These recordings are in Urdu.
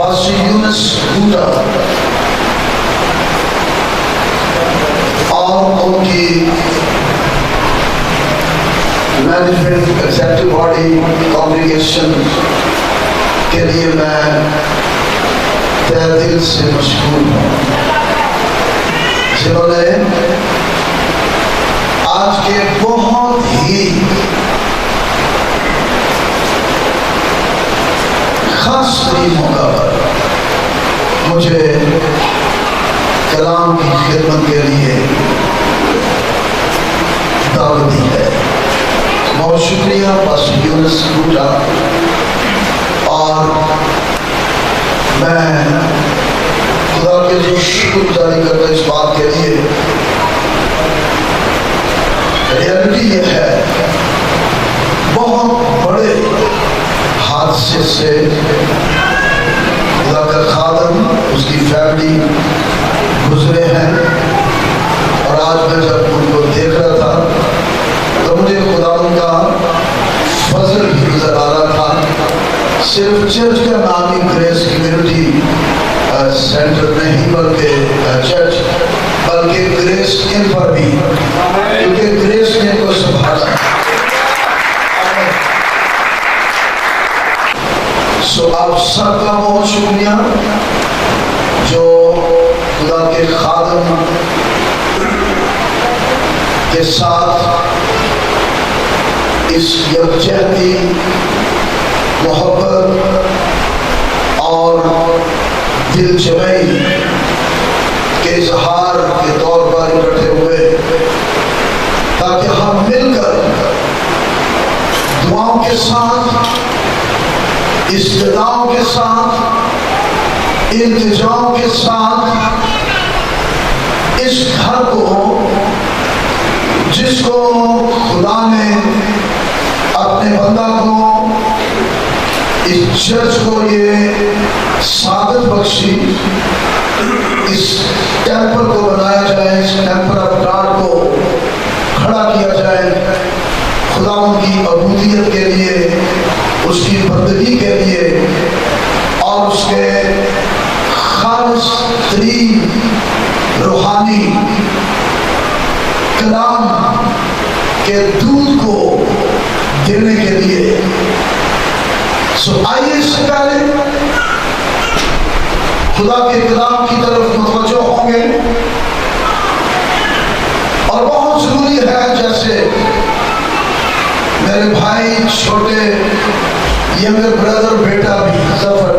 پاسٹر یونس بوٹا اور ان کی مینجمنٹ ایگزیکٹو باڈی کانگریگیشن کے لیے میں تہہ دل سے مشکور ہوں، جنہوں نے آج کے بہت ہی خاص ترین موقع پر مجھے کلام کی خدمت کے لیے دعوت دی ہے۔ بہت شکریہ پاسٹر یونس بوٹا، اور میں خدا کے لیے شکر گزاری کرتا اس بات کے لیے۔ ریئلٹی یہ ہے بہت بڑے حادثے سے خدا کا خادم اس کی فیملی گزرے ہیں، اور آج میں جب ان کو دیکھ رہا تھا تو مجھے خدا ان کا فضل بھی نظر آ رہا تھا۔ صرف چرچ کا نام ہی گریس کمیونٹی سینٹر نہیں بلکہ چرچ، بلکہ گریس ان پر بھی، کیونکہ گریس نے ان کو سنبھالا۔ سو آپ سب کا بہت شکریہ جو خدا کے خادم کے ساتھ اس یکجہتی، محبت اور دل جمعی کے اظہار کے طور پر اکٹھے ہوئے، تاکہ ہم مل کر دعاؤں کے ساتھ، استدعاؤں کے ساتھ، التجاؤں کے ساتھ اس گھر کو، جس کو خدا نے اپنے بندہ کو، اس چرچ کو یہ سعادت بخشی، اس ٹیمپل کو بنایا جائے، اس ٹیمپل آف گاڈ کو کھڑا کیا جائے، خدا ان کی عبودیت کے لیے، اس کی بندگی کے لیے، اور اس کے خالص ترین روحانی کلام کے دودھ کو دینے کے لیے۔ سو آئیے اس سے پہلے خدا کے کلام کی طرف متوجہ ہوں گے، اور بہت ضروری ہے، جیسے میرے بھائی چھوٹے ینگر بردر بیٹا بھی ظفر،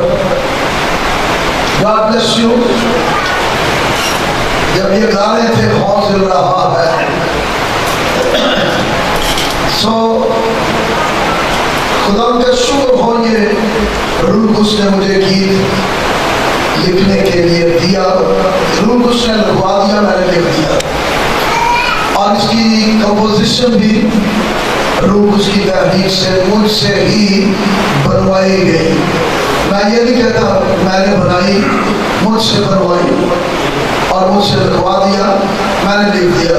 God bless you، جب یہ گا رہے تھے بہت ضرور رہا ہے۔ سو خدا کا شکر ہو، یہ روح قدس نے مجھے گیت لکھنے کے لیے دیا، روح قدس نے لکھوا دیا، میں نے لکھ دیا، اور اس کی کمپوزیشن بھی روح قدس کی تحریک سے مجھ سے ہی بنوائی گئی۔ میں یہ نہیں کہتا میں نے بنائی، مجھ سے بنوائی اور مجھ سے لکھوا دیا، میں نے لکھ دیا۔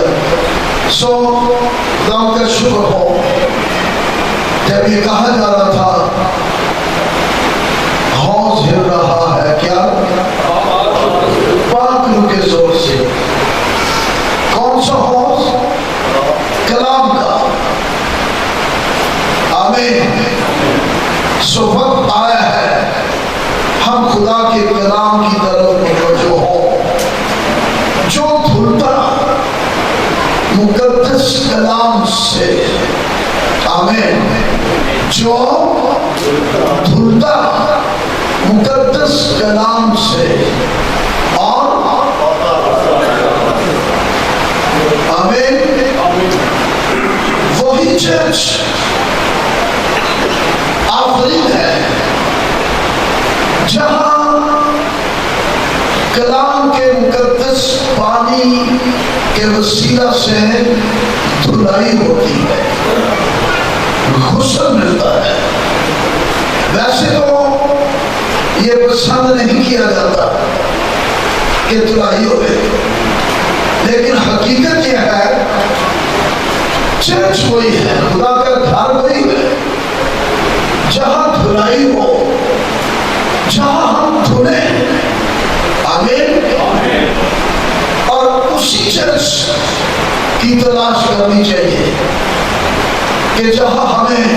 سو خدا کا شکر ہو، جب یہ کہا جا رہا تھا حوض ہل رہا ہے، کیا پاک روح کے زور سے، کون سا حوض؟ کلام کا۔ آمین۔ سو وقت آیا ہے ہم خدا کے کلام کی طرف متوجہ ہوں، جو دھلتا مقدس کلام سے، آمین، جو دھلتا مقدس کلام سے، اور آمین، وہی چرچ آفرین ہے جہاں کلام کے مقدس پانی کے وسیلہ سے دھلائی ہوتی ہے، غسل ملتا ہے۔ ویسے تو یہ پسند نہیں کیا جاتا کہ دھلائی ہوئے، لیکن حقیقت یہ ہے چرچ وہی ہے، خدا کا گھر وہی ہے جہاں دھلائی ہو، جہاں ہم دھلیں. آمین. اور اسی چرچ کی تلاش کرنی چاہیے کہ جہاں ہمیں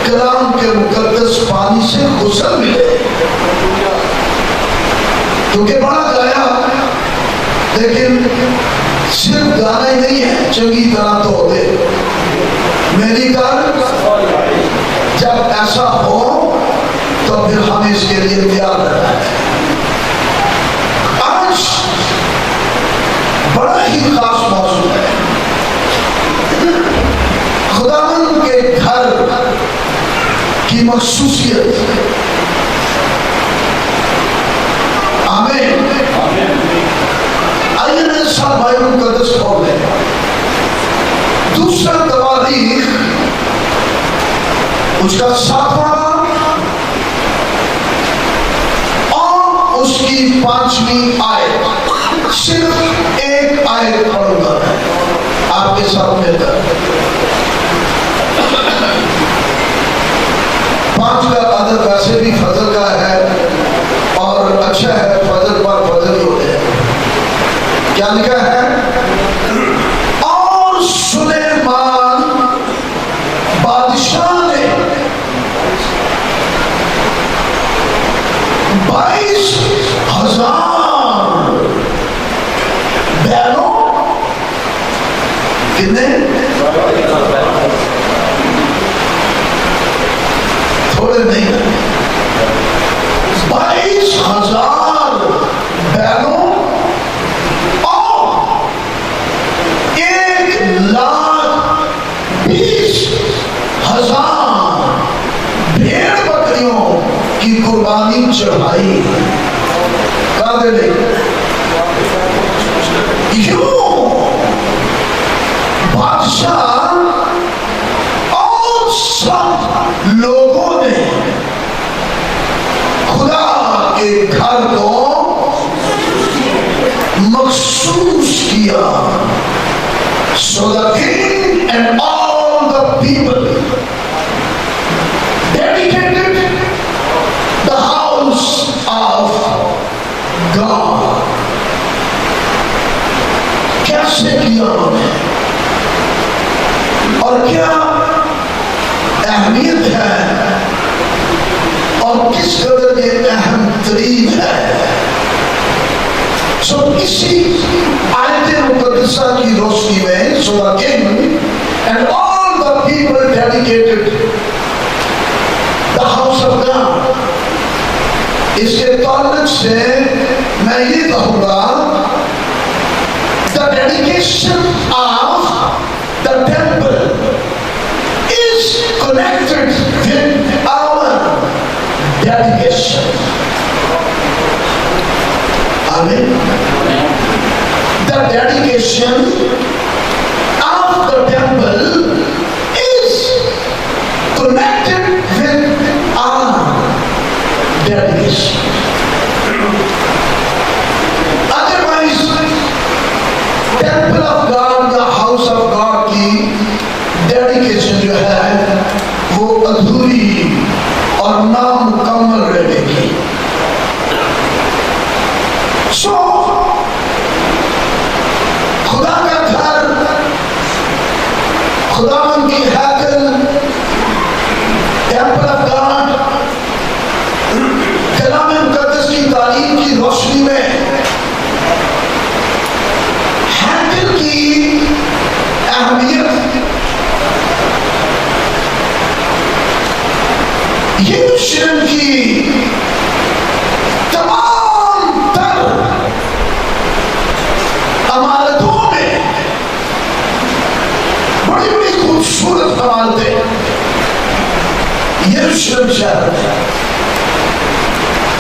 کلام کے مقدس پانی سے غسل ملے. کیونکہ بڑا گایا لیکن صرف گانا ہی نہیں ہے، چنگی طرح تو ہوتے. میری کار جب ایسا ہو تو پھر ہمیں اس کے لیے تیار رہنا ہے. آج بڑا ہی خاص موضوع ہے، خداوند کے گھر کی مخصوصیت. آمین. آئیے میرے ساتھ بائبل مقدس کھول لیں. دوسرا تواریخ اس کا 7واں اور اس کی 5ویں آیت. صرف ایک آیت پڑھوں گا آپ کے ساتھ مل کر. 5 کا عدد ویسے بھی فضل کا ہے اور اچھا ہے، فضل پر فضل ہی ہوتے ہیں. کیا لکھا ہے؟ اور سلیمان بادشاہ نے 22,000 بیلوں، کتنے؟ تھوڑے نہیں، 22,000 بیلوں اور 1,20,000 بھیڑ بکریوں کی قربانی چڑھائی. کہاں دے یوں بادشاہ اور سب لوگوں نے خدا کے گھر کو مخصوص کیا. So the king and all the people dedicated the house of God. کیسے کیا انہوں نے اور کیا اہمیت ہے اور کس قدر یہ اہم ترین ہے. سو اسی آیت مقدسہ کی روشنی میں so the king and all the people dedicated the house of God. اس کے تعلق سے میں یہ کہوں گا the dedication of the temple is connected with our dedication. Amen. The dedication of the temple is connected with our dedication. Otherwise, temple of God یا house of God کی dedication جو ہے وہ ادھوری اور نامکمل رہے گی. سو خدا کا گھر، خداوند کی ہیکل، ٹیمپل آف گاڈ، کلام مقدس کی تعلیم کی روشنی میں ہیکل کی اہمیت یروشلم کی تمام تر عمارتوں میں بڑی بڑی خوبصورت عمارتیں یروشلم شہر میں،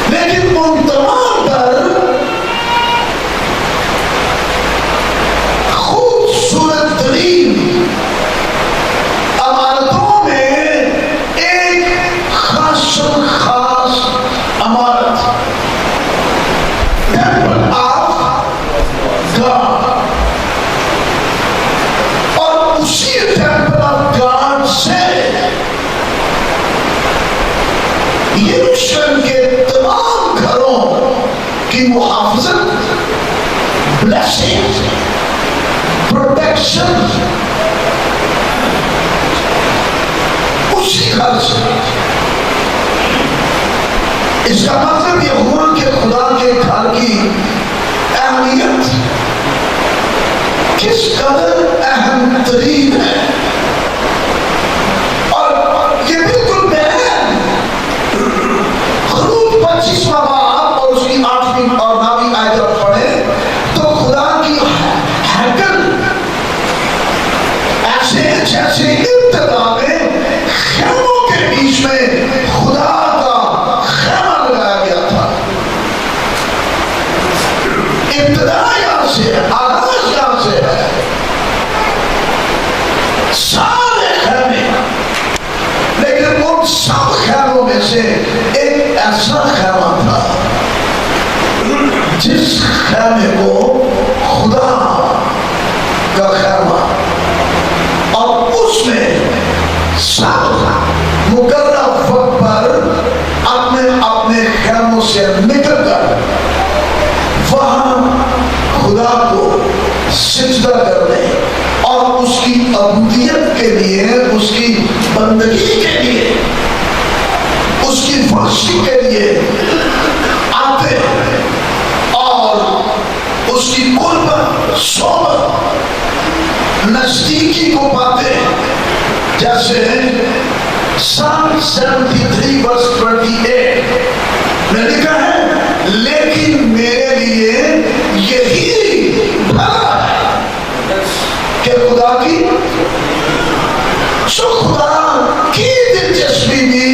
لیکن ان تمام تر خوبصورت ترین عمارتوں میں ایک خاص عمارت ٹیمپل آف گاڈ، اور اسی ٹیمپل آف گاڈ سے blessing, protection اسی گھر سے. اس کا مطلب یہ ہوا کہ خدا کے گھر کی اہمیت کس قدر اہم ترین ہے. اور یہ بالکل بیان خروج 25واں باب اور اس کی 8ویں اور 9ویں آیت پڑھیں تو خدا کی ہیکل ایسے جیسے ابتدا میں خیموں کے بیچ میں خدا کا خیمہ لگایا گیا تھا. ابتدا یہاں سے آغاز یہاں سے ہے. سارے خیمے لیکن ان سب خیموں میں سے ایک ایسا خیمہ تھا جس خیمے کو خدا کا خیمہ اور اس میں سب مقررہ وقت پر اپنے اپنے خیموں سے نکل کر وہاں خدا کو سجدہ کرنے اور اس کی عبودیت کے لیے, اس کی بندگی کے لیے, اس کی ورشپ کے لیے آتے اور اس کی قربت صحبت نزدیکی کو پاتے. جیسے Psalm 73 verse 28 میں لکھا ہے لیکن میرے لیے یہی بھلا ہے کہ خدا کی دلچسپی بھی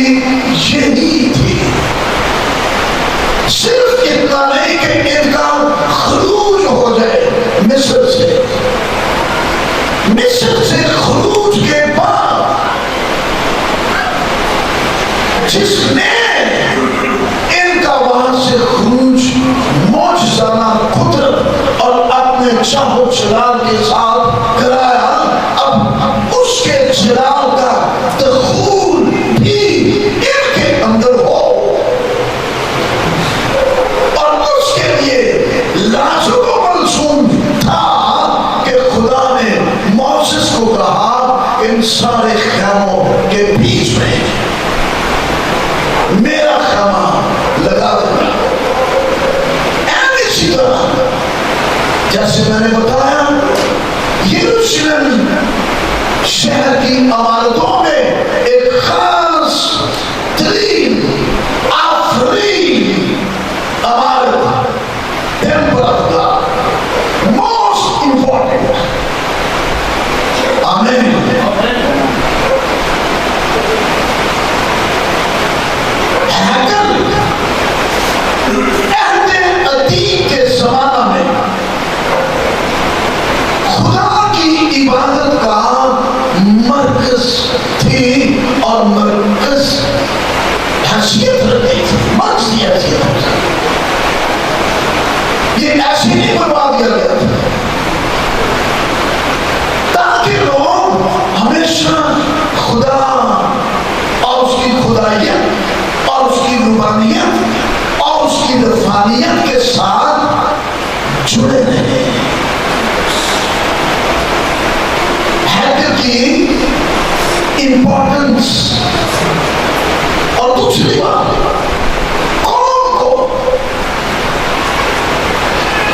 یہی تھی. صرف اتنا نہیں کہ ان کا خروج ہو جائے مصر سے خروج کے بعد جس نے ان کا وہاں سے خروج معجزانہ قدرت اور اپنے چاہو چلال کے ساتھ کرایا, اب اس کے چلال کا دخول بھی ان کے اندر ہو. اور اس کے لیے لازم و ملزوم تھا کہ خدا نے موسیٰ کو کہا ان سارے خیموں کے بیچ میں میرا خیمہ لگا دینا. اسی طرح جیسے میں نے بتایا یروشلم شہر کی عمارتوں میں ایک خاص ترین آفرین عمارت temple of God most important. آمین. کے زمانہ میں خدا کی عبادت کا مرکز تھی اور مرکز حیثیت رکھتی تھی. مرکزی حیثیت یہ ایسے نہیں بنوا دیا گیا تھا تاکہ لوگ ہمیشہ خدا اور اس کی خدائیت اور اس کی ربانیت اور اس کی رفانیت کے ساتھ جڑے رہے. ہیکل کی امپورٹنس. اور دوسری بات قوم کو,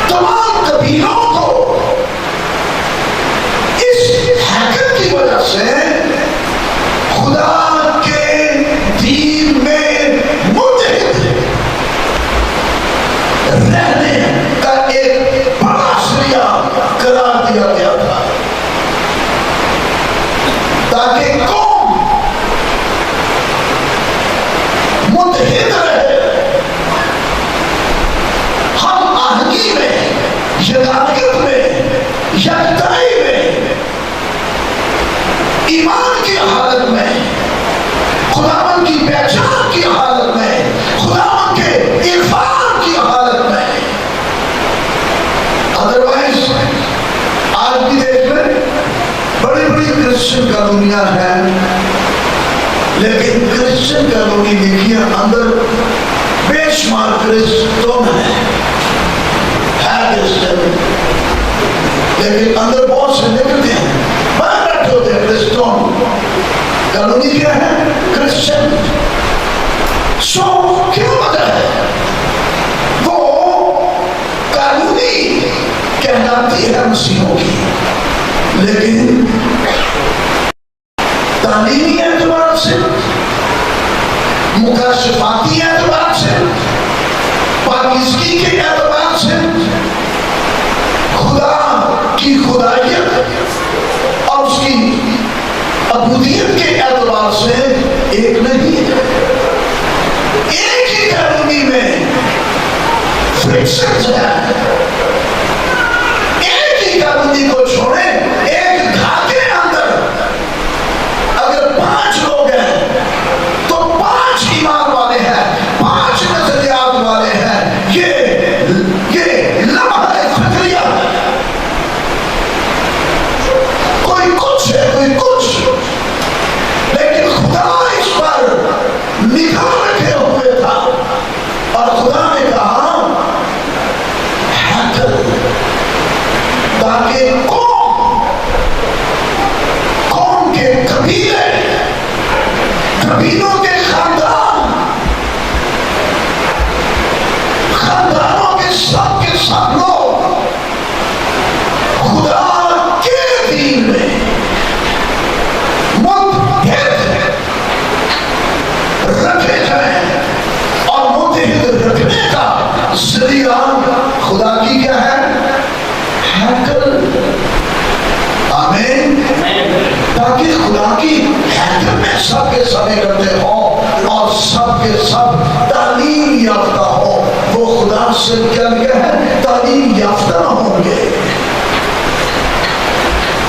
تمام قبیلوں کو اس ہیکل کی وجہ سے خدا کے دین میں متحد رہنے کا ایک بڑا ذریعہ قرار دیا گیا تھا تاکہ قوم متحد رہے, ہم آہنگی میں, یگانیت میں, یکتائی میں, ایمان کی حالت میں, خداوند کی پہچان کی حالت میں, خداوند کے عرفان کی حالت میں. ادروائز آج بھی دیکھ لیں بڑی بڑی کرسچن کالونیاں ہیں لیکن کرسچن کالونی دیکھیے اندر بے شمار کرسچن ہے کرسچن لیکن اندر بہت سے نکلتے ہیں، باہر بیٹھے ہوتے ہیں کرسچن، کالونی کیا ہے؟ کرسچن. سو کیا وجہ ہے؟ وہ کالونی کہلاتی ہے مسیحوں کی، لیکن تعلیمی اعتبار سے، مکاشفاتی اعتبار سے، پاکیزگی کے اعتبار سے، خدا کی خدائیت اور اس کی عبودیت کے اعتبار سے ایک نہیں ہے. ایک ہی کالونی میں فرکشنز ہیں. ایک ہی کالونی کو چھوڑیں، ایک گھر کے اندر اگر 5 لوگ ہیں تو 5 ایمان والے ہیں، 5 نظریات والے ہیں. یہ لمحہ فکریہ ہے. کوئی کچھ ہے، کوئی کچھ، لیکن خدا اس پر نگاہ رکھے ہوئے تھا اور خدا نے کہا تاکہ قوم کے قبیلے، قبیلوں کے خاندانوں کے سب لوگ خدا کے دین میں متحد رکھے جائیں. اور متحد رکھنے کا ذریعہ خدا کی کیا ہے؟ ہیکل. آمین. تاکہ خدا کی ہیکل میں سب کے سب اکٹھے ہوں اور سب کے سب تعلیم یافتہ ہوں. وہ خدا سے کیا ہے؟ تعلیم یافتہ ہوں گے.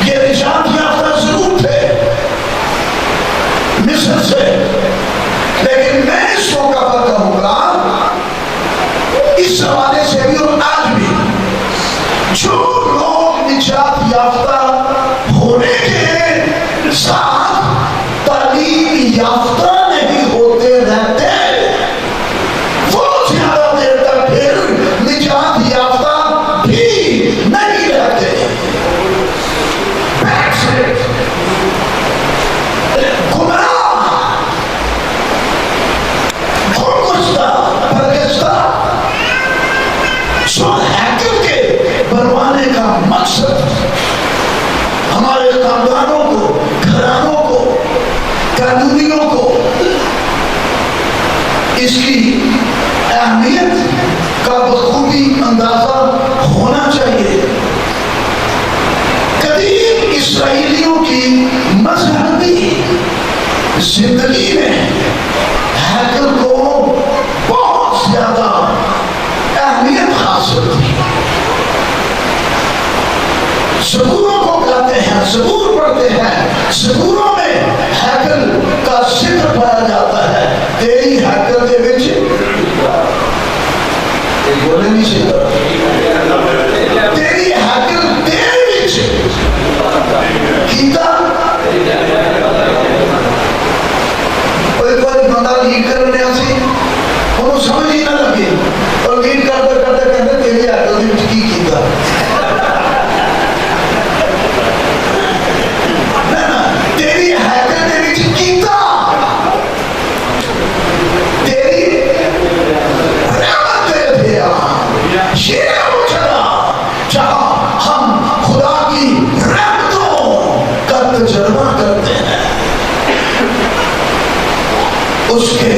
یہ نجات یافتہ ضرور تھے مصر سے، لیکن میں اس موقع پر کہوں گا اس زمانے سے بھی اور آج بھی، جو لوگ نجات یافتہ ہونے کے ساتھ تعلیم یافتہ نہیں ہوتے رہتے، وہ زیادہ دیر تک پھر نجات یافتہ بھی نہیں رہتے. بنوانے کا مقصد ہمارے خاندانوں کو، گھرانوں کو، کالونیوں کو اس کی اہمیت کا بخوبی اندازہ ہونا چاہیے. قدیم اسرائیلیوں کی مذہبی زندگی میں ہیکل کو بہت زیادہ اہمیت حاصل تھی. زبوروں کو گاتے ہیں، زبور پڑھتے ہیں، زبوروں میں ہیکل کا ذکر پایا جاتا ہے. تیری ہیکل دے وچ بولے نہیں چاہیے، تیری ہیکل دے وچ کیتا. کوئی بندہ لیڈ کرنے آسی انہوں سمجھ ہی نہ لگے اور لیڈ کرتے کرتے کہتے تیری ہیکل دے وچ کی کیتا. جہاں ہم خدا کی رحمتوں کا تجربہ کرتے ہیں، اس کے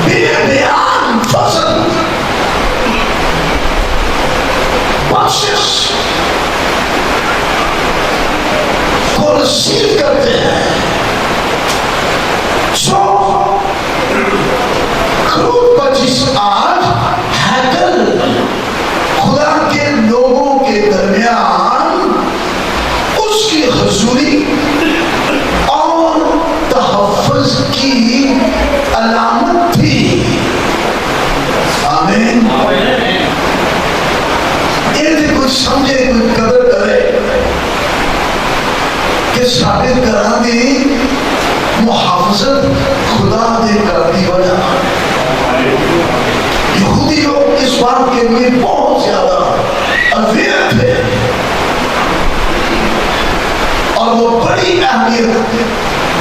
بے بیان فضل، بخشش کو رسیو کرتے ہیں. آج ہیکل خدا کے لوگوں کے درمیان اس کی حضوری اور تحفظ کی علامت تھی. آمین. یہ کچھ سمجھے، کوئی قدر کرے کہ ثابت کرا دی محافظت خدا دے کر دی وجہ بات کے لیے بہت زیادہ اویئر تھے اور وہ بڑی اہمیت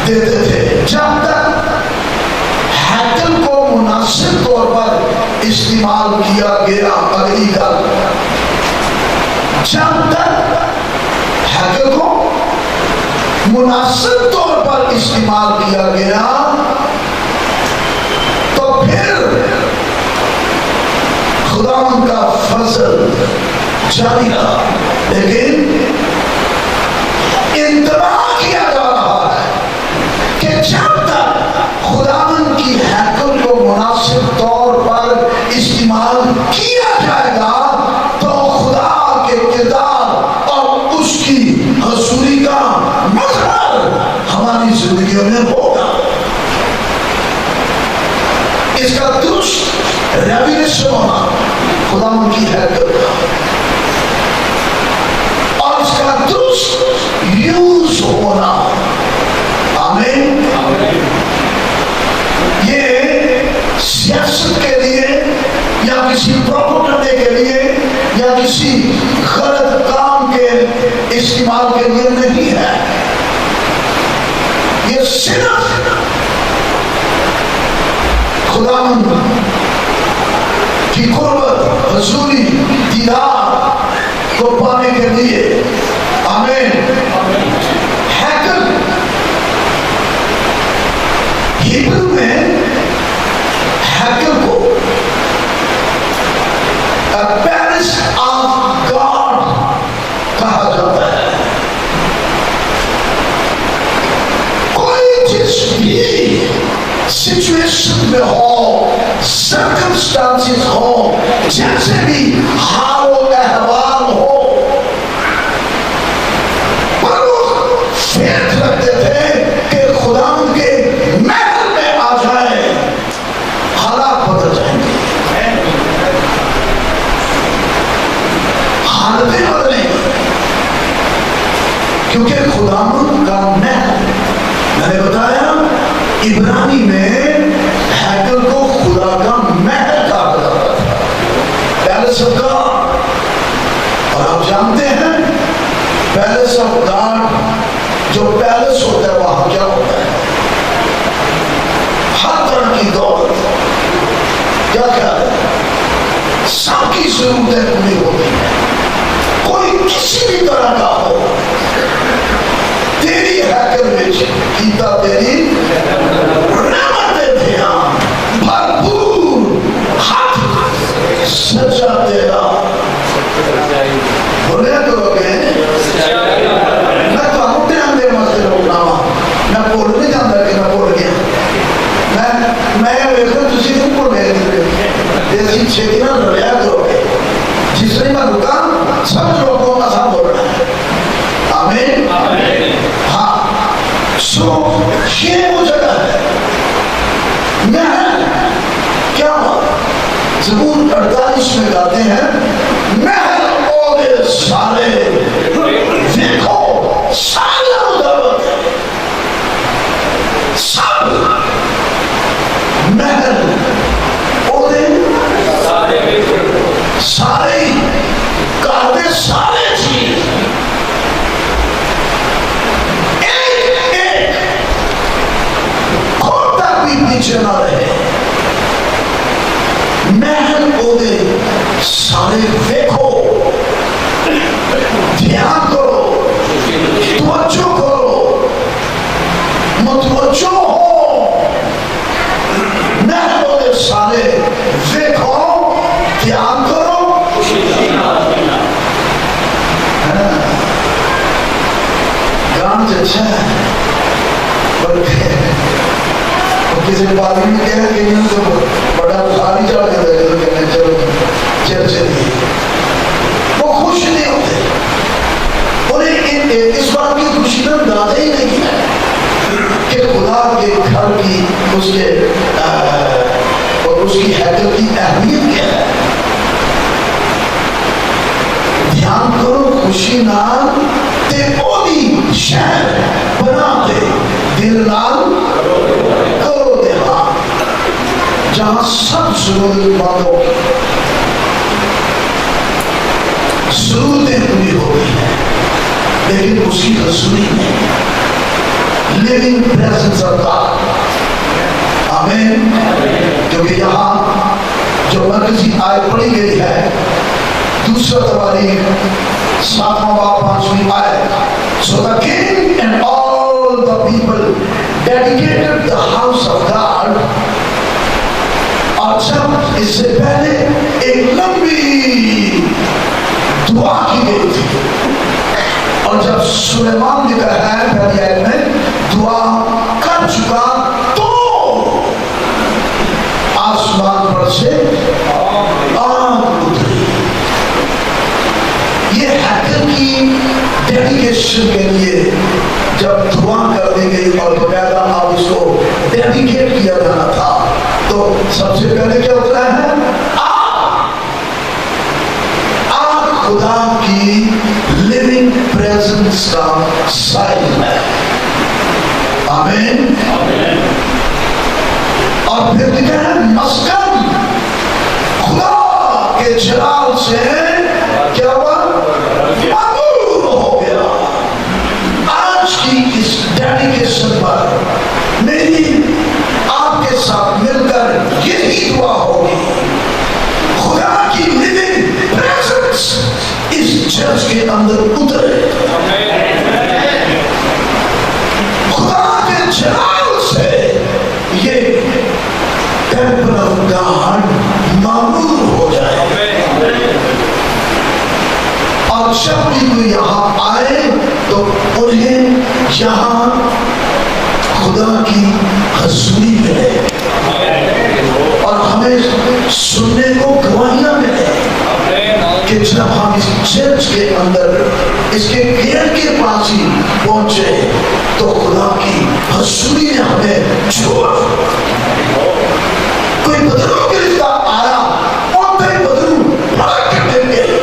دیتے تھے. جب تک ہیکل کو مناسب طور پر استعمال کیا گیا، اگلی گل، جب تک ہیکل کو مناسب طور پر استعمال کیا گیا تو پھر خداوند کا فضل جاری رہا. لیکن انتباہ کیا جا رہا ہے کہ جب تک خداوند کی ہیکل کو مناسب طور پر استعمال کیا جائے گا تو خدا کے کردار اور اس کی حضوری کا مظہر ہماری زندگیوں میں ہوگا. اس کا درست ریویلیشن ہونا خداوند کی ہیکل کا، اور اس کا درست یوز ہونا. آمین. یہ سیاست کے لیے یا کسی پروپیگنڈے کے لیے یا کسی غلط کام کے استعمال کے لیے نہیں ہے. یہ صرف خداوند کی قربت، حضوری، دیدار کو پانے کے لیے. آمین. ہیکل ہیبرو میں ہیکل کو پیلس آف گاڈ کہا جاتا ہے. کوئی جس بھی سچویشن میں ہو، سرکمسٹانسز ہو، جیسے بھی حال و احوال ہو، پر وہ فیت رکھتے تھے کہ خداوند کے محل میں آ جائے، حالات بدل جائیں گے، حالتیں بدلیں گی، کیونکہ خداوند کا محل، میں نے بتایا عبرانی میں ہیکل کو خدا کا محل کہا جاتا تھا، پیلس آف گاڈ. اور آپ جانتے ہیں پیلس آف گاڈ جو پیلس ہوتا ہے وہاں کیا ہوتا ہے؟ ہر طرح کی دولت، کیا کیا ہے، سب کی ضرورتیں پوری ہوتی ہیں. کوئی کسی بھی طرح کا ہو، تیری ہیکل میں کیتا تیری رحمتیں دھیان بھرپور ہاتھ سجا تیرا. بولے کرو گے میں تو ٹائم دے واسطے روکنا وا، میں بول نہیں جانا کہ میں بول گیا. میں ویسے تھی نہیں بول گئے ایسی چھیتی نہ لڑیا کرو گے. جس نے میں رکا سب لوگوں کا ساتھ بولنا ہے. آمین. ہاں. سو یہ وہ جگہ ہے. محل کیا بات، زبور 48 میں گاتے ہیں محل عہدے سارے دیکھو سارے دولت سب محل عہدے سارے کارڈے سارے چیز ایک خود تک بھی پیچھے نہ رہے. محل عہدے سارے دیکھو، دھیان کرو، توجہ کرو، متوجہ ہو. محل عہدے سارے دیکھو، دھیان کرو. گان اچھا ہے کسی بات میں کہنا کہ تو بڑا بخاری چڑھ کے چلو چل چلیے، وہ خوش نہیں ہوتے. اور اس بات کی خوشی کا اندازہ ہی نہیں ہے کہ خدا کے گھر کی اس کے اور اس کی ہیکل کی اہمیت کیا ہے. دھیان کرو خوشی نال تے اولی شہر بنا دے، دل نال کرو دے، ہاں جہاں سب ضرورت مندوں ضرورتیں پوری ہوتی ہیں، لیکن اس کی حضوری نہیں. Living presence of God. آمین. کیونکہ یہاں جو مرکزی آیت پڑھی گئی ہے، دوسرا تواریخ 7واں باب 5ویں آیت. So the king and all the people dedicated the house of God. اور جب اس سے پہلے ایک لمبی دعا کی گئی تھی، اور جب سلیمان لکھا ہے پہلی آیت میں دعا کر چکا تو آسمان پر سے آگ اتری. یہ ہیکل کی ڈیڈیکیشن کے لیے جب دعا کر دی گئی اور باقاعدہ اب اس کو ڈیڈیکیٹ کیا جانا تھا، تو سب سے پہلے کیا اترا ہے؟ آگ خدا کی لیونگ پریزنس کا سائن ہے. آمین. اور پھر لکھا ہے مسکن خدا کے جلال سے کیا ہوا؟ معمور ہو گیا. آج کی اس ڈیڈیکیشن پر میری آپ کے ساتھ مل کر یہی دعا ہوگی، خدا کی لیونگ پریزنس اس چرچ کے اندر اترے. خدا کے جلال سے یہ ٹیمپل آف گاڈ معمور ہو جائے. اور جب بھی کوئی یہاں آئے تو انہیں یہاں خدا کی حضوری ملے اور ہمیں سننے کو گواہیاں ملے کہ جب ہم اس چرچ کے اندر اس کے گیٹ کے پاس ہی پہنچے تو خدا کی حضوری نے ہمیں چھوڑ. کوئی بدروں کے رشتہ آیا اور کئی بدروں بڑا کٹے گئے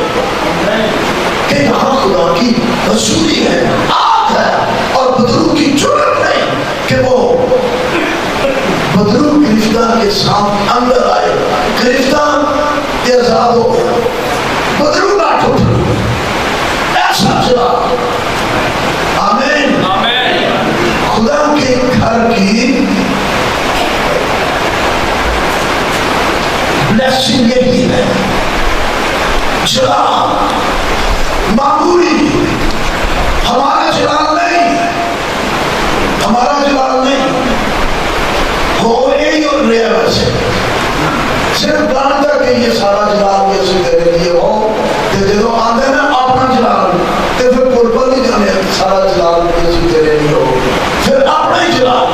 کہ یہاں خدا کی حضوری ہے، آگ ہے. اور بدروں کی ضرورت نہیں کہ وہ بدروں گرفتار کے ساتھ اندر آئے. گرفتار آزاد ہو گیا، بدروں نہ ٹوٹ ایسا چلا. آمین. خدا کے گھر کی بلیسنگ یہی ہے، جلال معمولی. ہمارا جلال نہیں، ہمارا جلال نہیں ہو یہی اور رہا ویسے صرف جانتا کہ یہ سارا جلال کیسے کرے لیے ہو کہ جب آدھے نا اپنا جلال تو پھر قربان نہیں جانے سارا جلال کیسے کرے لیے ہو، پھر اپنا ہی جلال.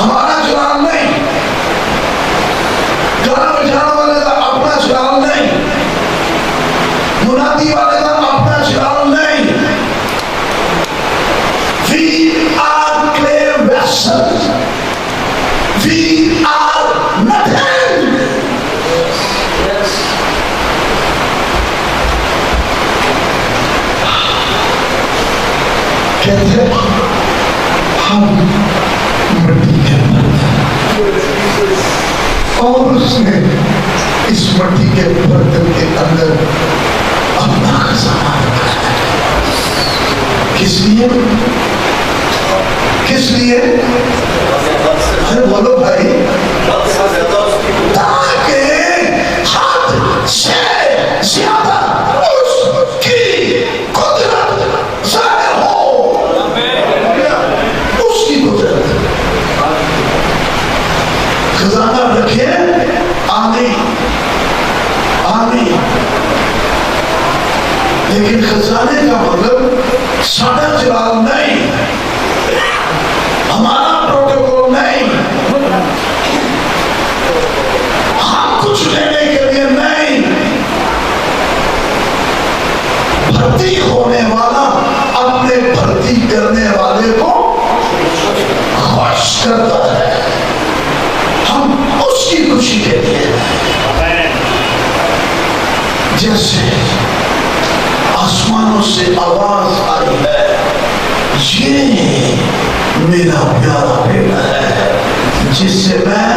ہمارا جلال نہیں، گانا بجانا والے کا اپنا جلال نہیں، منادی والے کا اپنا جلال نہیں. We are clay vessels. We are nothing. کہتے ہم مٹی کے برتن، اور اس نے اس مٹی کے برتن کے اندر اپنا خزانہ رکھا ہے. کس لیے؟ کس لیے؟ ارے بولو بھائی. تاکہ حد سے زیادہ اس کی قدرت ظاہر ہو. اس کی قدرت خزانہ رکھے. آمین آمین. لیکن خزانے کا مطلب ساڈا جلال نہیں، ہمارا پروٹوکول نہیں، ہم کچھ لینے کے لیے نہیں. بھرتی ہونے والا اپنے بھرتی کرنے والے کو خوش کرتا ہے. ہم اس کی خوشی کے لیے جیسے آسمانوں سے آواز آئی ہے، یہ میرا پیارا بیٹا ہے جس سے میں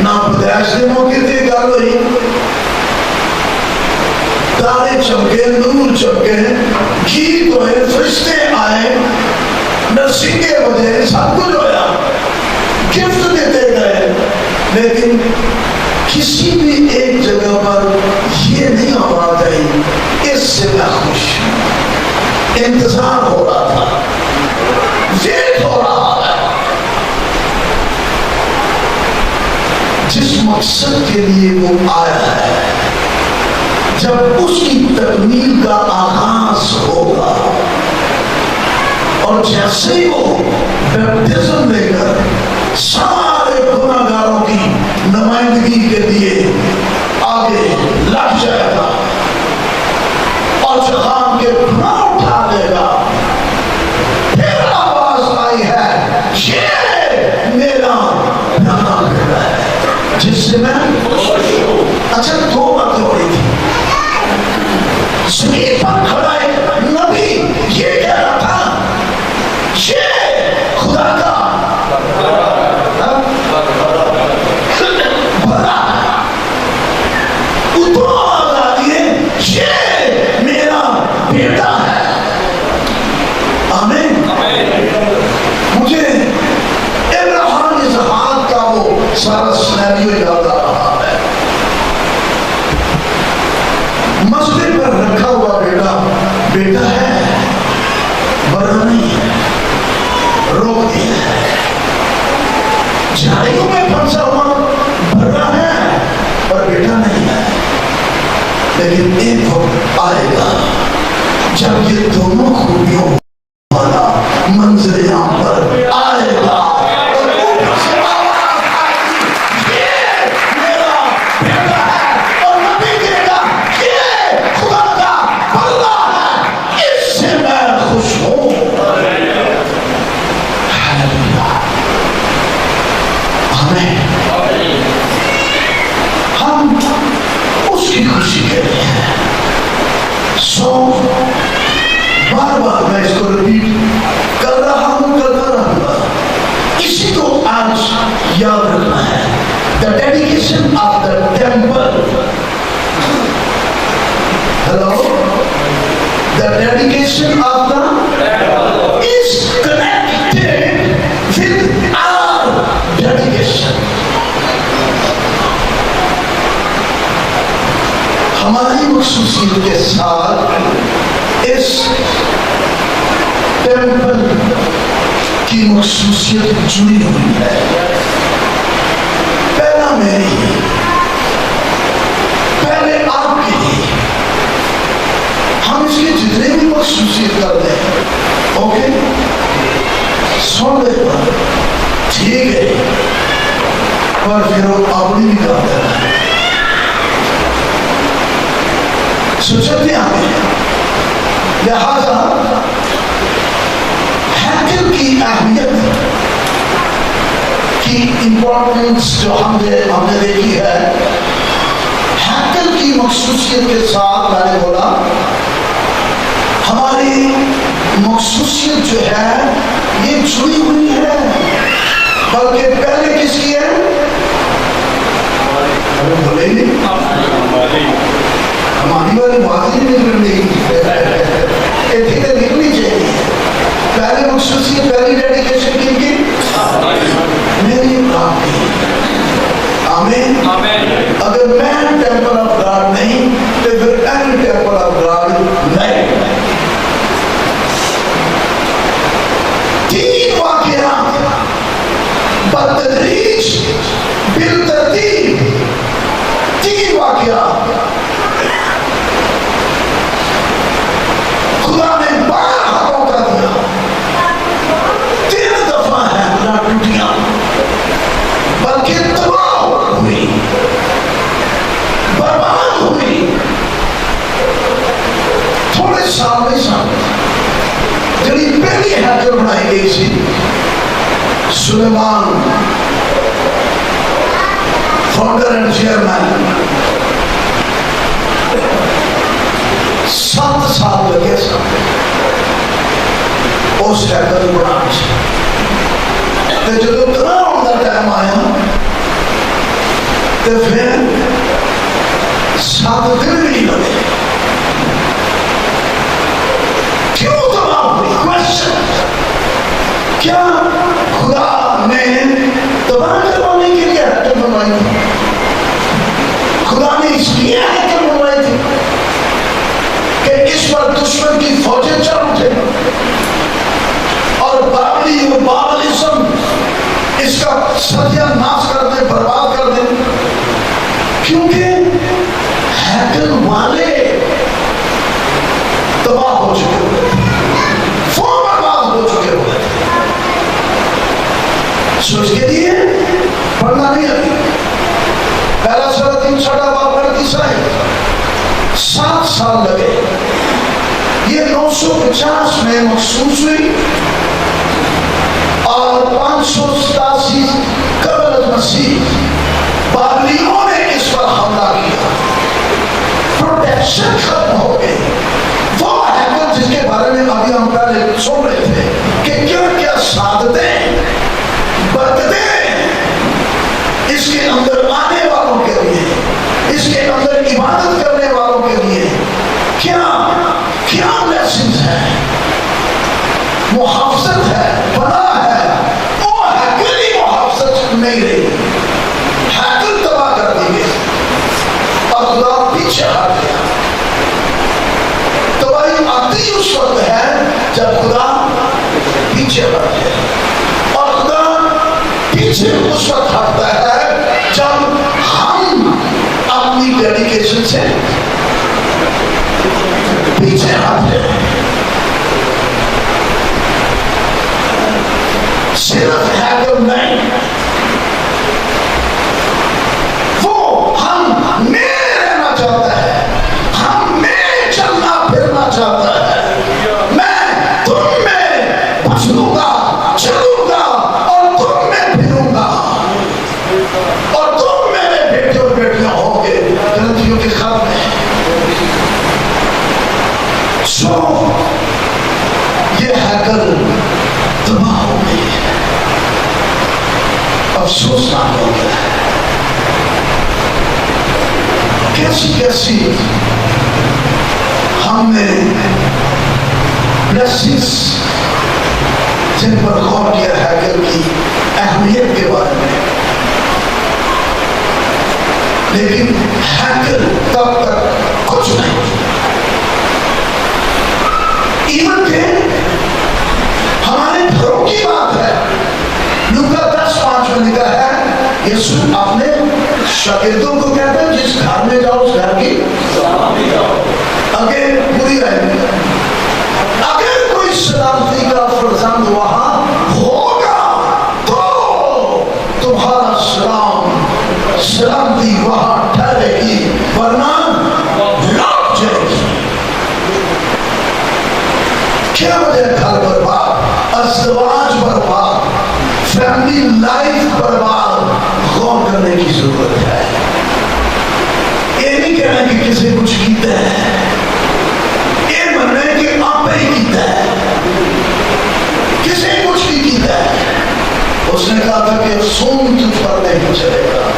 نہ پیدائش کے موقع تھے گل ہوئی، تارے چمکے، نور چمکے، گیت ہوئے، فرشتے آئے، نرسنگے بجے، سب کچھ ہویا، گفٹ دیتے گئے، لیکن کسی بھی ایک جگہ پر یہ نہیں آواز آئی اس سے میں خوش ہوں۔ انتظار ہو رہا تھا، ویٹ ہو رہا ہے، جس مقصد کے لیے وہ آیا ہے جب اس کی تکمیل کا آغاز ہوگا، اور جیسے ہی وہ بیپٹزم لے کر سارے گناہ گاروں کی نمائندگی کے لیے آگے لگ جائے گا اور جہان کے گناہ اٹھا لے گا، پھر آواز آئی ہے یہ میرا پیارا بیٹا ہے جس سے میں خوش ہوں۔ اچھا دو باتیں ہو رہی تھی، زمین پر کھڑا ایک نبی یہ کہہ رہا تھا یہ خدا کا بڑا ہے، اتنا آواز آ رہی ہے یہ میرا بیٹا ہے۔ آمین۔ مجھے ابراہیم اسحاق کا وہ سارا سیناریو یاد آ رہا ہے، مسجد پر رکھا ہوا بیٹا بیٹا ہے، بڑا نہیں ہے، روک دیا ہے، جھاڑیوں میں پھنسا ہوا بڑا ہے پر بیٹا نہیں ہے، لیکن ایک وقت آئے گا جب یہ دونوں خوبیوں والا منظر یہاں پر آئے گا، بار بار میں اس کو ریپیٹ کر رہا ہوں، کرتا رہوں گا، اسی کو آج یاد رکھنا ہے۔ The dedication of the temple. Hello? The dedication of the temple is connected with our dedication. ہماری مخصوصیت کے ساتھ اس ٹیمپل کی مخصوصیت جڑی ہوئی ہے۔ پہلا میری، پہلے آپ کی، ہم اس کی جتنے بھی مخصوصیت کرتے ہیں، اوکے سن لے پر ٹھیک ہے، پر پھر وہ اپنی بھی کرتے ہیں، سوچتے ہیں۔ لہذا ہیکل کی اہمیت کی امپورٹنس جو ہم نے دیکھی ہے، ہیکل کی مخصوصیت کے ساتھ میں نے بولا ہماری مخصوصیت جو ہے یہ جڑی ہوئی ہے، بلکہ پہلے کس کی ہے؟ بولے نہیں ہماری والی بات ہی نکل نکلنی چاہیے۔ پہلے مخصوصیت، پہلی ڈیڈیکیشن کی میری آپ کی۔ آمین۔ اگر میں ٹیمپل آف گاڈ نہیں تو پھر اینی ٹیمپل آف گاڈ نہیں۔ تین واقعات بتدریج بالترتیب، تین واقعات خدا نے بارہ موقع دیا، تین دفعہ ہے نہ ٹوٹیاں بلکہ تباہ ہوئی، برباد ہوئی۔ تھوڑے سامنے جڑی پہلی ہیکل بنائی گئی سی، سلیمان فاؤنڈر اینڈ چیئرمین، 7 سال لگے سن اس ہیکل بنانے سے، جب تمام کا ٹائم آیا تو پھر 7 دن بھی نہیں لگے، کیا خدا نے تباہ کروانے کے لیے حیکل بنوائی تھی؟ خدا نے اس لیے حیکل بنوائی تھی کہ اس پر دشمن کی فوجیں چل اٹھے اور بابلی و بابلزم اس کا ستیہ ناش کر دیں، برباد کر دیں، کیونکہ ہیکل والے تباہ ہو چکے ہوئے تھے، فون برباد ہو چکے ہوئے تھے۔ سوچ کے دیے پڑھنا نہیں آتی، پہلا سورہ 3 باب پر 7 سال لگے، یہ 950 میں مخصوص ہوئی اور 587 قبل المسیح بابلیوں نے اس پر حملہ کیا، پروٹیکشن ختم ہو گئی۔ وہ ہیکل جس کے بارے میں ابھی ہم پہلے سن رہے تھے کہ کیا کیا سعادتیں برکتیں اس کے اندر آنے والوں کے لیے، اس کے اندر عبادت کرنے والوں کے لیے کیا کیا بلیسنگز ہے، محافظت ہے، پناہ ہے۔ وہ ہیکل ہی محافظت نہیں رہی، ہیکل تباہ کر دی گئی اور خدا پیچھے ہٹ گیا۔ تباہی آتی اس وقت ہے جب خدا پیچھے ہٹ گیا، اور خدا پیچھے اس وقت ہٹتا ہے جب ہم اپنی ڈیڈیکیشن سے پیچھے ہٹتے ہیں۔ صرف ہیکل نہیں، وہ ہم میں رہنا چاہتا ہے، ہم میں چلنا پھرنا چاہتا ہے۔ میں تم میں بچوں گا، چلوں گا اور تم میں پھروں گا، اور تم میرے بیٹے اور بیٹیاں ہوں گے۔ گلتیوں کے خط میں سو یہ ہیکل تباہ ہو گئی ہے، افسوسناک ہو گیا ہے۔ کیسی کیسی ہم نے بلیسنگز جن پر غور کیا ہیکل کی اہمیت کے بارے میں، لیکن ہیکل تب تک کچھ نہیں۔ ایون کہ ہمارے گھروں کی بات ہے، لوکا 10:5 میں لکھا ہے یسوع اپنے شاگردوں کو کہتا ہے جس گھر میں جاؤ اس گھر کی آگے پوری رہے گی۔ اگر کوئی سلامتی کا فرزند وہاں ہوگا تو تمہارا سلامتی وہاں ٹھہرے گی، ورنہ لوٹ جائے گی۔ کیا وجہ گھر برباد، ازدواج برباد، فیملی لائف برباد؟ غور کرنے کی ضرورت ہے۔ یہ نہیں کہنا کہ کسی کچھ کیتا ہے، یہ مننا ہے کہ آپ ہی کیتا ہے، کسی کچھ نہیں کیتا ہے۔ اس نے کہا تھا کہ سون تجھ پر نہیں چلے گا،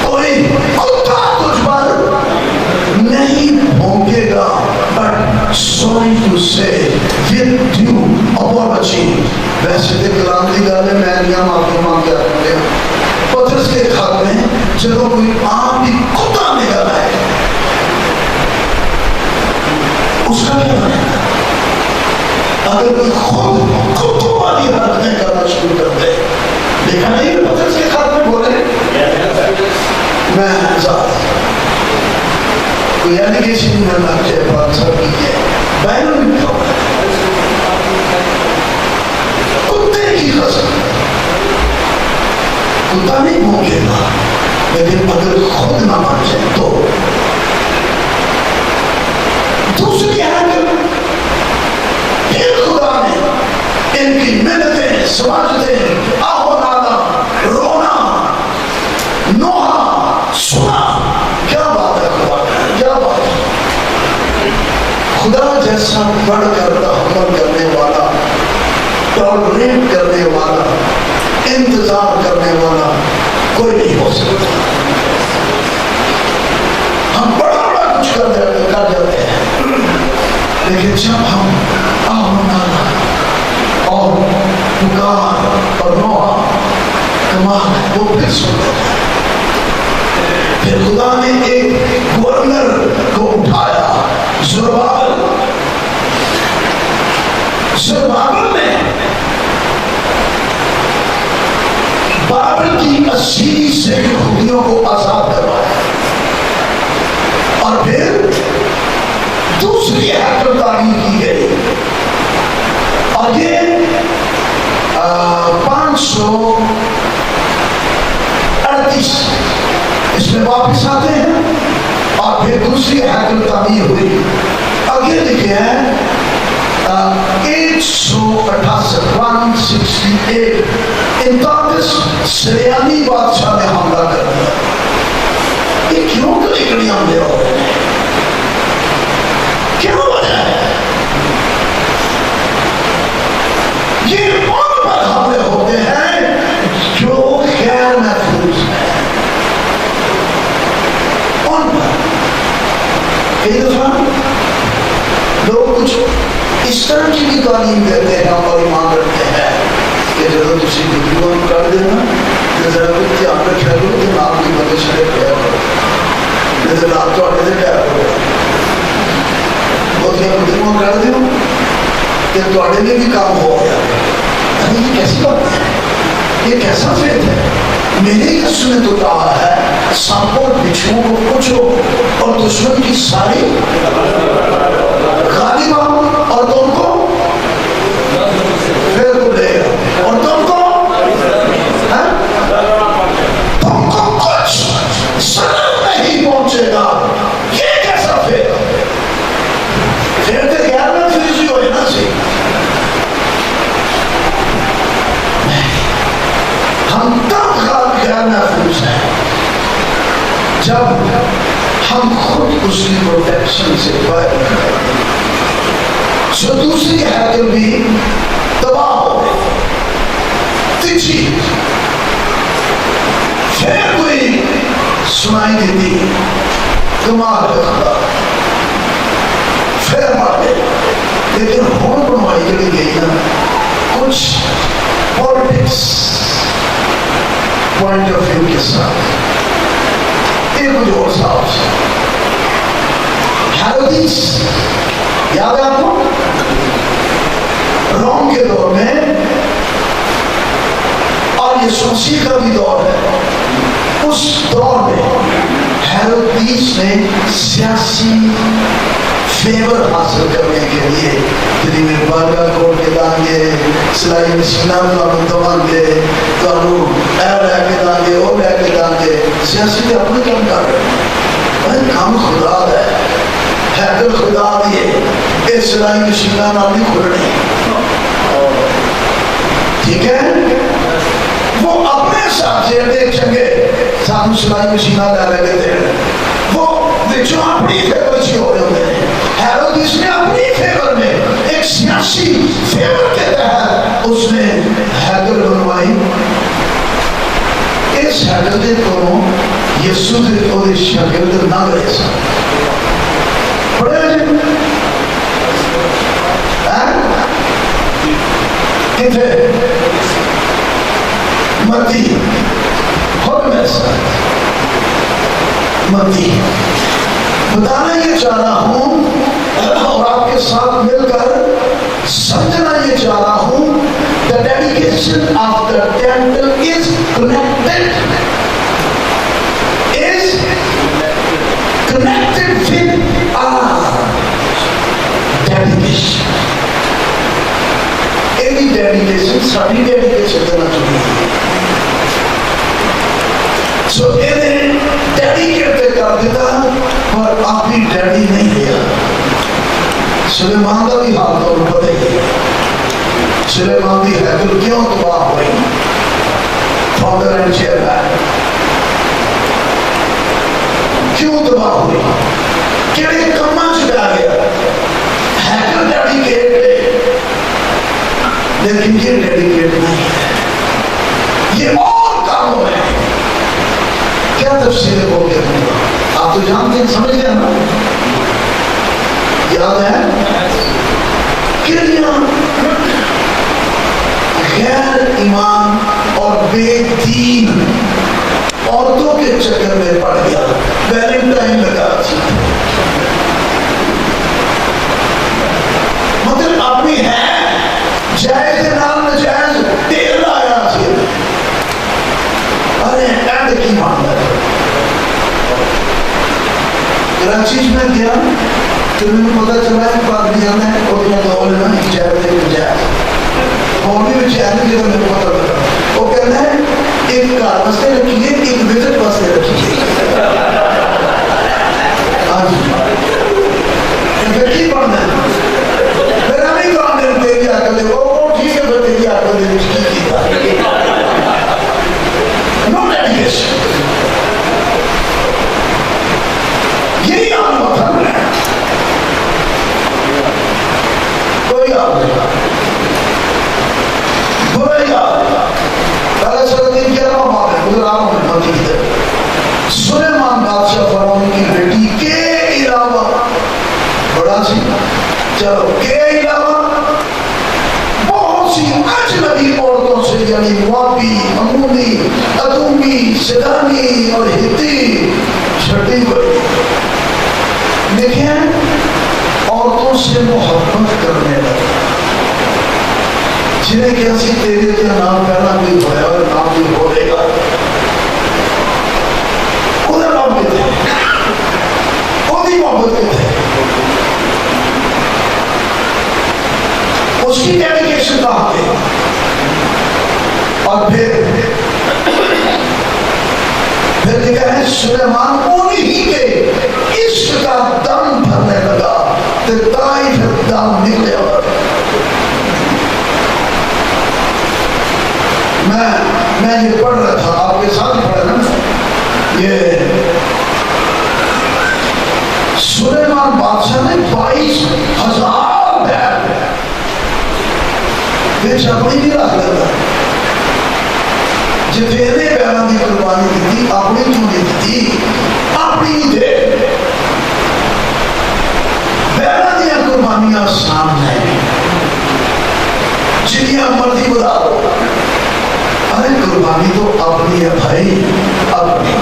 کوئی کتا تجھ پر نہیں بھونکے گا، بٹ سوری ٹو سے ود ڈیو اپالوجی۔ ویسے تو کلام کی گل ہے، میں نہیں معافی مانگ کے پترس کے خط میں جب کوئی عام بھی کتا نکل آئے اس کا کیا بنے گا؟ اگر کوئی خود کتوں والی حرکتیں کرنا شروع کر دے، دیکھا نہیں پترس کے خط میں بولے میں ذات کوئی ایلیگیشن میں لگ جائے بات سب کی ہے بینوں میں کھا کتے کی قسم، کتا نہیں بھونکے گا، لیکن اگر خود نہ مان جائے تو دوسری حیکل پھر خدا نے ان کی محنتیں، سماجتیں، آہ و نالا، رونا، نوحہ سنا۔ کیا بات ہے خدا، کیا بات ہے۔ خدا جیسا بڑھ کر تحمل کرنے والا، ٹالریٹ کرنے والا، انتظار کرنے والا کوئی نہیں ہو سکتا۔ ہم بڑا بڑا کچھ کر جاتے ہیں، لیکن جب ہم آہ و نالا اور پکار اور نوحہ کمال ہے، وہ پھر سن لیتا ہے۔ پھر خدا نے ایک گورنر کو اٹھایا، زربابل نے بابل کی اسیری سے یہودیوں کو آزاد کروایا، اور پھر دوسری ہیکل تعمیر کی گئی، اور یہ 538 اس میں واپس آتے ہیں، اور پھر دوسری ہیکل تعمیر ہوئی۔ آگے لکھے ہیں 168 انتاکس سریانی بادشاہ نے حملہ کر دیا۔ یہ کیوں کڑی حملے ہو رہے ہیں؟ کیا وجہ ہے؟ یہ ان پر حملے ہوتے ہیں جو غیر محفوظ ہیں، ان پر۔ کئی دفعہ لوگ کچھ اس طرح کی بھی تعلیم دیتے ہیں اور ایمان رکھتے ہیں کہ جب تسی گفتگو کر دینا تو ذرا کچھ دھیان رکھا کرو کہ نام کی وجہ سے کیا کرو، جیسے آپ تو آگے سے کیا کرو، وہ کیا گفتگو کر دو کہ تھوڑے میں بھی کام ہو گیا۔ یعنی یہ کیسی بات ہے؟ یہ کیسا فیض ہے؟ میرے یسوع نے تو کہا ہے سانپ اور بچھوؤں کو پوچھو اور دشمن کی ساری غالب آؤ، اور تم کو پھر تو لے گا، اور تم کو کچھ ضرر نہیں پہنچے گا۔ یہ کیسا پھر تو غیر محفوظ ہو نا سی۔ ہم تب غیر محفوظ ہیں جب ہم خود اس کی پروٹیکشن سے باہر نکلتے ہیں۔ جو دوسری ہیکل بھی تباہ ہو گئی، تیجی پھر کوئی سنائی دیتی کمال ہے خدا، پھر مار گئی۔ لیکن ہون بنوائی جڑی گئی نا کچھ پالیٹکس پوائنٹ آف ویو کے ساتھ، ایک کچھ اور صاحب سے ہیرودیس یاد ہے آپ کو؟ روم کے دور میں، اور یہ سوسی کا بھی دور ہے، اس دور میں ہیرودیس نے سیاسی فیور حاصل کرنے کے لیے دلی میں بارگاہ کھول کے دیں گے، سلائی مشینہ دیں گے، اے لے کے دیں گے، وہ لے کے دیں گے۔ سیاسی اپنے کام کر رہے ہیں، کام خدا ہے، ہیکل خدا دیے، یہ سلائی مشینہ نہ بھی کھلنی، ٹھیک ہے؟ وہ اپنے ساتھ سے چنگے ساتھ سلائی مشینہ لے لے کے دے، وہ جو اپنی فیور سے ہو رہے ہوتے ہیں۔ ہیرودیس نے اپنی فیور میں ایک سیاسی فیور کے تحت اس نے ہیکل بنوائی۔ اس ہیکل دے کو یسوع دے اور شاگرد نہ رہے سن پڑھے کتنے متی خود میں ساتھ متی بتانا یہ چاہ رہا ہوں اور آپ کے ساتھ مل کر سمجھنا یہ چاہ رہا ہوں the dedication of the temple is connected with our dedication۔ ایک ڈیڈیکیشن ساری ڈیڈیکیشن دینا چاہیے، سو یہ ڈیڈیکیٹ کر دیتا اور آپ بھی ڈیڈی نہیں لیا۔ سلیمان کا بھی حال تو پتہ ہی ہے، سلیمان کی ہیکل کیوں تباہ ہوئی؟ فاؤنڈر اینڈ چیئرمین کیوں تباہ ہوئی؟ کہڑے کما چلا گیا؟ ہیکل ڈیڈیکیٹ ہے لیکن یہ ڈیڈیکیٹ نہیں ہے، یہ اور کاموں ہے۔ کیا تفصیلیں بول کے دوں گا، آپ تو جانتے ہیں، سمجھ گئے نا؟ یاد ہے کہ غیر ایمان اور بے دین عورتوں کے چکر میں پڑ گیا. ویلنٹائن لگا مطلب اپنی ہے جائز نام نجائز ڈیر لایا سی. ارے اینڈ کی مانگا کراچی میں گیا تو مجھے پتا چلا ہے پادریان ہے اور میں دور لینا جائز نجائز مولوی میں چیلنج جب میرے پتا لگا وہ کہنا ہے ایک کار واسطے رکھیے ایک وزٹ واسطے رکھیے. کی پڑھنا ہے میرا نہیں کام دے تیری عقل ہے وہ ٹھیک ہے پھر تیری عقل ہے کی نو ڈیڈیکیشن. یہی عام مطلب ہے کوئی آپ نہیں برا ہی آپ پہلے سر دن کیا نام آپ ہے مجھے رام میں مدی ہے. سلیمان بادشاہ فرعون کی بیٹی کے علاوہ بڑا سی چلو کے علاوہ بہت سی اجنبی عورتوں سے یعنی موابی امونی ادومی سیدانی اور ہتی چھٹی ہوئی. دیکھیں عورتوں سے محبت کرنے لگا جنہیں کیسی تیرے کے نام پہنا بھی ہوا اور نام بھی ہو رہے گا انہیں نام بھی تھے انہیں محبت بھی تھے. اس کی ڈیڈیکیشن کہاں پہ اور پھر لکھا ہے سلیمان انہی کے عشق کا دم بھرنے لگا تو تائی پھر دم نکلے. اور میں یہ پڑھ رہا تھا آپ کے ساتھ پڑھ رہا نا یہ سلیمان بادشاہ نے 22,000 بیل بیچ اپنی بھی رکھ لیتا جتنے بیلوں کی قربانی کی تھی اپنی کیوں نہیں تھی اپنی دے بیلوں دیا قربانیاں سامنے جنیاں مرضی بتا دو. ارے قربانی تو اپنی ہے بھائی اپنی.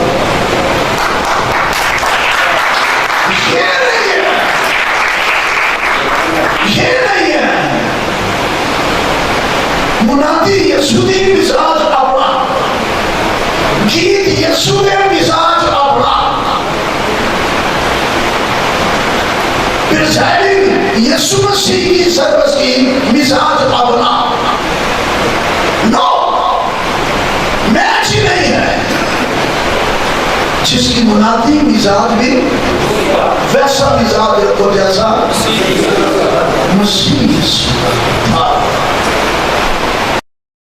یہ نہیں ہے منادی یسودی مزاج اپنا گیت یسود مزاج اپنا پرزائڈنگ یسو مسیح کی سروس کی مزاج اپنا. نو میچ ہی نہیں ہے. جس کی منادی مزاج بھی ویسا مزاج رکھو جیسا مسیح.